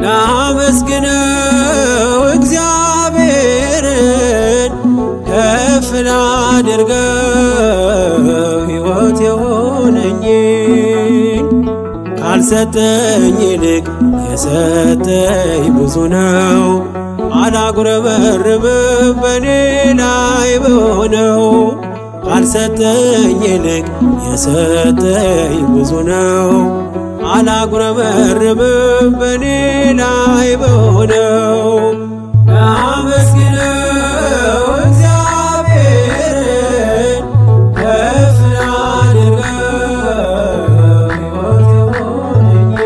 ላመስግነው እግዚአብሔርን ከፍ ላድርገው ሕይወት የሆነኝን ካልሰጠኝ ይልቅ የሰጠኝ ብዙ ነው። አላጉረመርምም በኔ ላይ በሆነው ካልሰጠኝ ይልቅ የሰጠኝ ብዙ ነው። አላጉረመርምም በኔ ላይ በሆነው ላመስግነው እግዚአብሔርን ከፍ ላድርገው ሕይወት የሆነኝን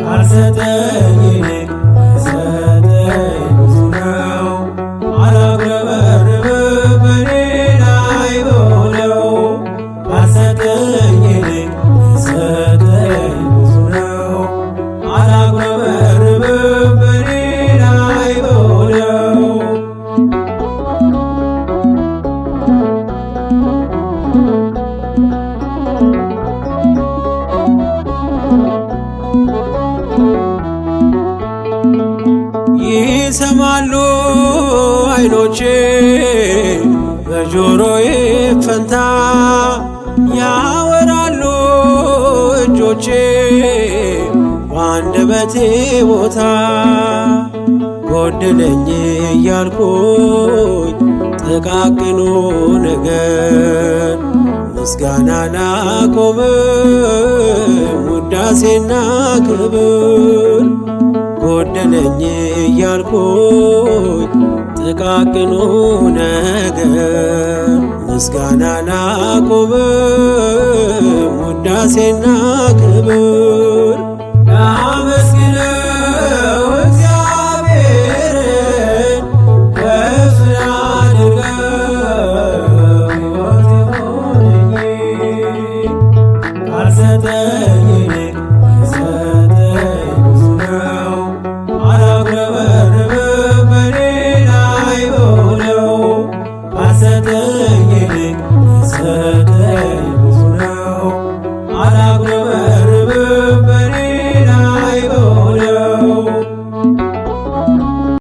ካልሰጠኝ ይልቅ የሰጠኝ ብዙ ነው። አላጉረመርምም በኔ ላይ በሆነው ካልሰጠኝ ይልቅ የሰጠኝ ብዙ ነው። አላጉረመርምም በኔ ላይ በሆነው ይሰማሉ ዓይኖቼ በጆሮዬ ፈንታ ያወራሉ እጆቼ በአንደበቴ ቦታ ጎደለኝ እያልኩኝ ጥቃቅኑ ነገር ምስጋና ላቆምም ውዳሴና ክብር ጎደለኝ እያልኩኝ ጥቃቅኑ ነገር ምስጋና ላቆምም ውዳሴና ክብር